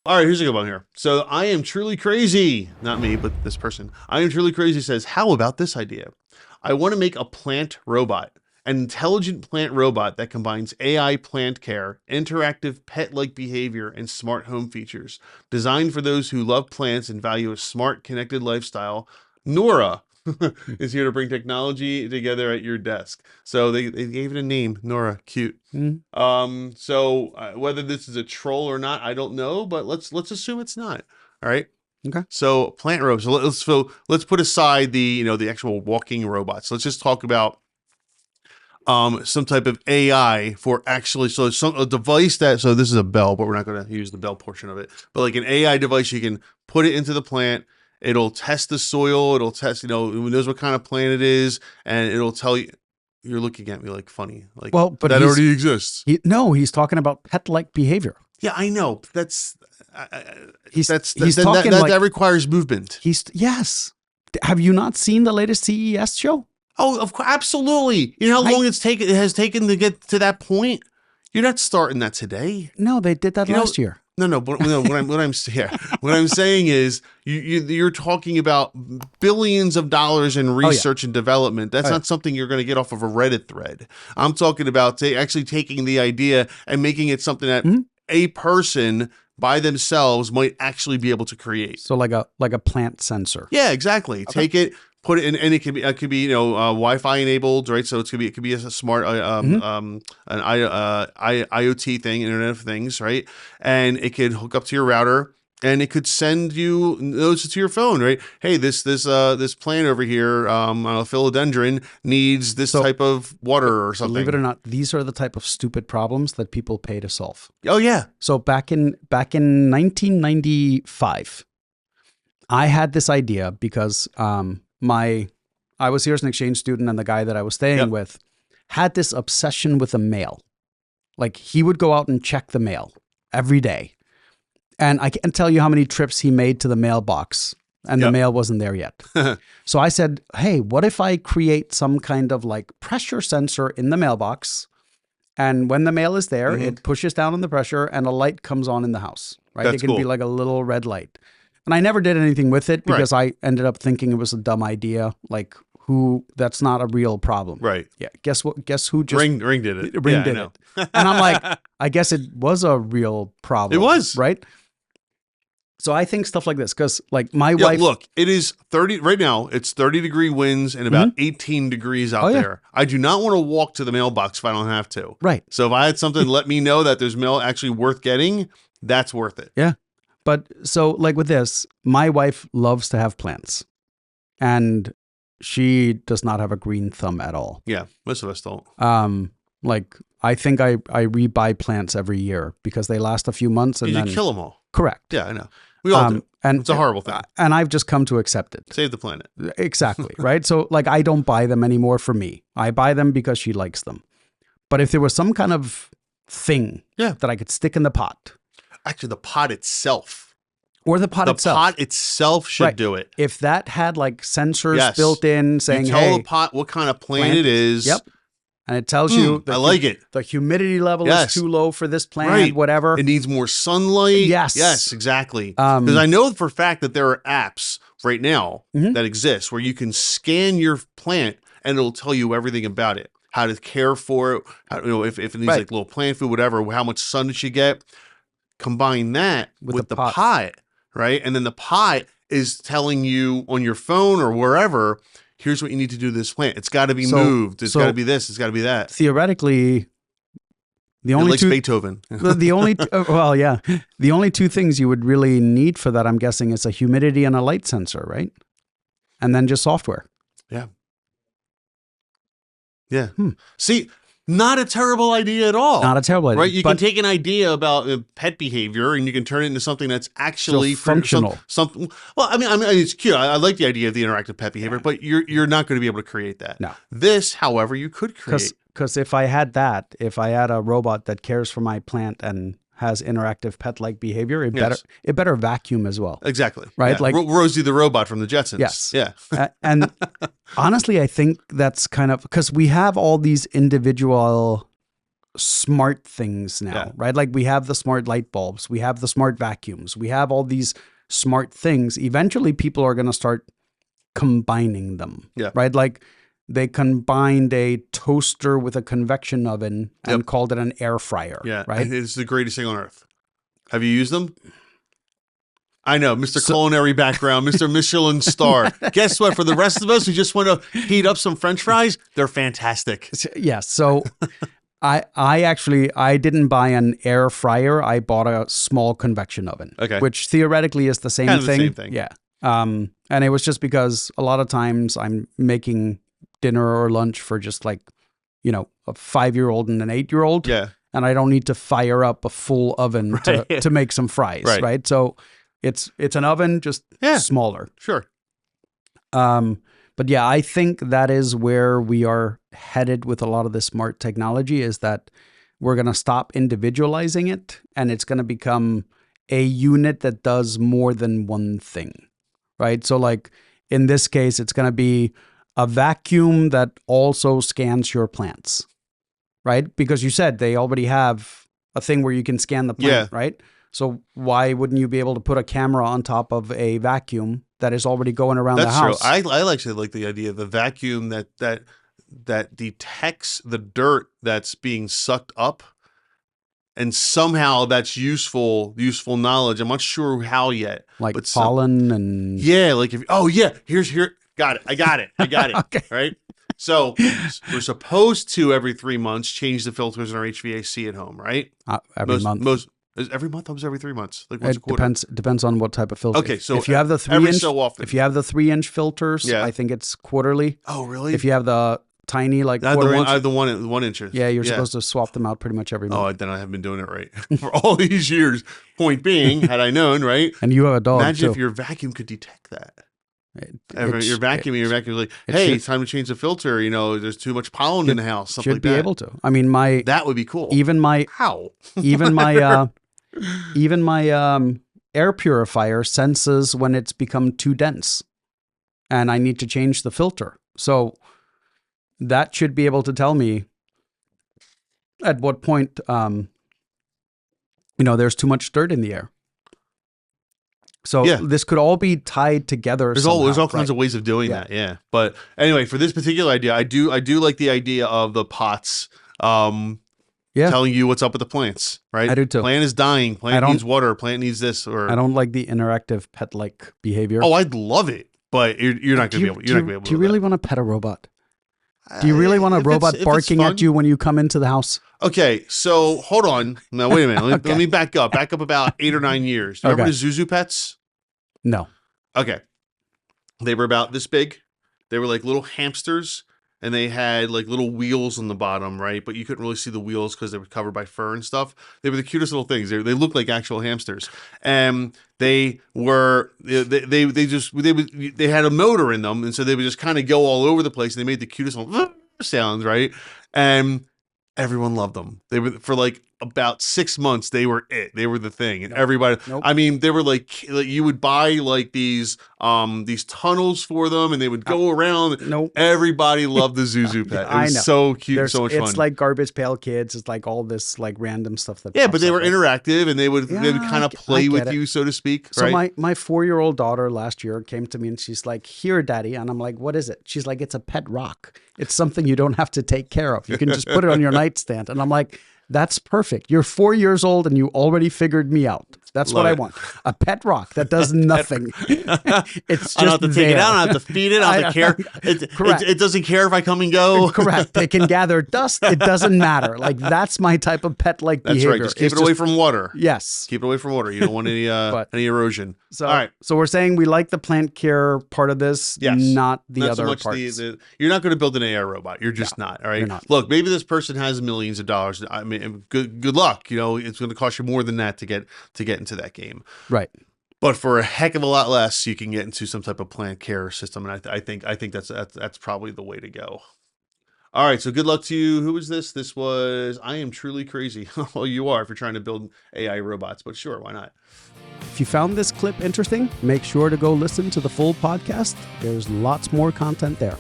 All right, here's a good one here. So I am truly crazy. Not me, but this person. I am truly crazy says, how about this idea? I want to make a plant robot, an intelligent plant robot that combines AI plant care, interactive pet-like behavior, and smart home features. Designed for those who love plants and value a smart, connected lifestyle. Nora is here to bring technology together at your desk. So they gave it a name, Nora. Cute. So whether this is a troll or not, I don't know, but let's assume it's not. All right. Okay. So plant robots. So let's put aside the actual walking robots. Let's just talk about some type of AI for actually, so a device so this is a bell, but we're not going to use the bell portion of it, but like an AI device, you can put it into the plant. It'll test the soil. It'll test, it knows what kind of plant it is, and it'll tell you. You're looking at me like funny. Like, well, but that already exists. He's talking about pet-like behavior. Yeah, I know. That requires movement. Yes. Have you not seen the latest CES show? Oh, of course, absolutely. You know how long it has taken to get to that point? You're not starting that today. No, they did that last year. No. But what I'm saying is you're talking about billions of dollars in research and development. That's not something you're going to get off of a Reddit thread. I'm talking about actually taking the idea and making it something that a person by themselves might actually be able to create. So like a plant sensor. Yeah, exactly. Okay. Take it, put it in, and it could be Wi-Fi enabled, right? So it could be a smart an IoT thing, Internet of Things, right? And it could hook up to your router, and it could send you notes to your phone, right? Hey, this plant over here, philodendron, needs this type of water or something. Believe it or not, these are the type of stupid problems that people pay to solve. Oh yeah. So back in 1995, I had this idea because I was here as an exchange student, and the guy that I was staying with had this obsession with the mail. Like, he would go out and check the mail every day. And I can't tell you how many trips he made to the mailbox, and the mail wasn't there yet. So I said, hey, what if I create some kind of like pressure sensor in the mailbox, and when the mail is there, it pushes down on the pressure and a light comes on in the house, right? It can be like a little red light. And I never did anything with it because I ended up thinking it was a dumb idea. Like, that's not a real problem. Right. Yeah. Guess what? Guess who just Ring did it. Ring did it. And I'm like, I guess it was a real problem. It was. Right. So I think stuff like this, because like my wife. Look, it is 30 right now. It's 30-degree winds and about 18 degrees out there. I do not want to walk to the mailbox if I don't have to. Right. So if I had something to let me know that there's mail actually worth getting, that's worth it. Yeah. But so like with this, my wife loves to have plants, and she does not have a green thumb at all. Yeah. Most of us don't. Like I think I rebuy plants every year because they last a few months and then you kill them all. Correct. Yeah, I know. We all do. And it's a horrible thing. And I've just come to accept it. Save the planet. Exactly. Right. So like, I don't buy them anymore for me. I buy them because she likes them. But if there was some kind of thing that I could stick in the pot. Actually, the pot itself. Or the pot itself. The pot itself should do it. If that had like sensors built in saying, you tell the pot what kind of plant it is. Yep. And it tells you I like it. The humidity level is too low for this plant, whatever. It needs more sunlight. Yes, exactly. Because I know for a fact that there are apps right now that exist where you can scan your plant and it'll tell you everything about it. How to care for it, if it needs like little plant food, whatever, how much sun it should get. Combine that with the pot, right? And then the pot is telling you on your phone or wherever, here's what you need to do to this plant. It's got to be moved. It's got to be this. It's got to be that. Theoretically, the only two Beethoven. the only two things you would really need for that, I'm guessing, is a humidity and a light sensor, right? And then just software. Yeah. Yeah. See, not a terrible idea at all. Not a terrible idea. Right? You can take an idea about pet behavior and you can turn it into something that's actually functional. Something. Well, I mean, it's cute. I like the idea of the interactive pet behavior, but you're not going to be able to create that. No. This, however, you could create. Because if I had a robot that cares for my plant and has interactive pet-like behavior, it better vacuum as well. Exactly. Right? Yeah. Like Rosie the robot from the Jetsons. Yes. Yeah. And honestly, I think that's kind of because we have all these individual smart things now, Yeah. right? Like we have the smart light bulbs, we have the smart vacuums, we have all these smart things. Eventually, people are going to start combining them, Yeah. right? Like they combined a toaster with a convection oven and called it an air fryer, Yeah, right? it's the greatest thing on earth. Have you used them? I know, Mr. Culinary background, Mr. Michelin star. Guess what? For the rest of us who just want to heat up some French fries, they're fantastic. Yeah. So I didn't buy an air fryer. I bought a small convection oven, Okay. which theoretically is the same Kind of the thing. same thing. Yeah. And it was just because a lot of times I'm making dinner or lunch for just like, a 5-year-old and an 8-year-old. Yeah. And I don't need to fire up a full oven to make some fries, right? So it's an oven, just smaller. Sure. But yeah, I think that is where we are headed with a lot of the smart technology, is that we're going to stop individualizing it and it's going to become a unit that does more than one thing, right? So like in this case, it's going to be a vacuum that also scans your plants, right? Because you said they already have a thing where you can scan the plant, right? So why wouldn't you be able to put a camera on top of a vacuum that is already going around the house? That's true. I actually like the idea of the vacuum that detects the dirt that's being sucked up, and somehow that's useful knowledge. I'm not sure how yet. Like pollen and like here. Got it. I got it. Okay. Right. So we're supposed to every 3 months change the filters in our HVAC at home, right? Every month. Every month. I was every 3 months, like once a quarter. Depends on what type of filter. Okay, so if you have the 3 every inch, so often. if you have the 3-inch filters, I think it's quarterly. Oh, really? If you have the tiny I have the one inches. Yeah, you're supposed to swap them out pretty much every month. Oh, then I haven't been doing it right for all these years. Point being, had I known, right? And you have a dog. Imagine too. if your vacuum could detect that. Your vacuum like, hey, it's time to change the filter. There's too much pollen in the house. Something like that. Should be able to. I mean, that would be cool. Even my air purifier senses when it's become too dense, and I need to change the filter. So that should be able to tell me at what point, there's too much dirt in the air. So this could all be tied together. There's all kinds of ways of doing that. Yeah. But anyway, for this particular idea, I do like the idea of the pots telling you what's up with the plants, right? I do too. Plant is dying. Plant needs water. Plant needs this. Or I don't like the interactive pet-like behavior. Oh, I'd love it, but you're not going to be able. You're not going to be able. Do you really want to pet a robot? Do you really want a robot barking at you when you come into the house? Okay, so hold on. Now wait a minute. Let me back up. Back up about 8 or 9 years. Do you remember the Zuzu pets? No. Okay. They were about this big. They were like little hamsters, and they had like little wheels on the bottom, right? But you couldn't really see the wheels because they were covered by fur and stuff. They were the cutest little things. They looked like actual hamsters, and they were they had a motor in them, and so they would just kind of go all over the place. And they made the cutest little sounds, right? And everyone loved them. They were for like about 6 months. They were it. They were the thing, and everybody. Nope. I mean, they were like you would buy like these tunnels for them, and they would go around. Nope. Everybody loved the Zuzu pet. It was so cute, so much fun. It's like Garbage Pail Kids. It's like all this like random stuff that. But they were interactive, and they would kind of play with you, so to speak. So right? my 4-year-old daughter last year came to me and she's like, "Here, Daddy," and I'm like, "What is it?" She's like, "It's a pet rock. It's something you don't have to take care of. You can just put it on your nightstand." And I'm like, "That's perfect. You're 4 years old and you already figured me out. That's what I want. A pet rock that does nothing. It's just I don't have to take it out. I don't have to feed it. I don't have to care. Correct. It doesn't care if I come and go. Correct. It can gather dust. It doesn't matter. Like that's my type of pet-like behavior. That's right. Just keep it away from water. Yes. Keep it away from water. You don't want any any erosion. So, all right. So we're saying we like the plant care part of this, not the other so much parts. You're not going to build an AI robot. You're just not. All right. You're not. Look, maybe this person has millions of dollars. I mean, good luck. It's going to cost you more than that to get into that game. Right. But for a heck of a lot less, you can get into some type of plant care system, and I think that's probably the way to go. All right, so good luck to you. Who was this? This was I Am Truly Crazy. Well, you are if you're trying to build AI robots, but sure, why not? If you found this clip interesting, make sure to go listen to the full podcast. There's lots more content there.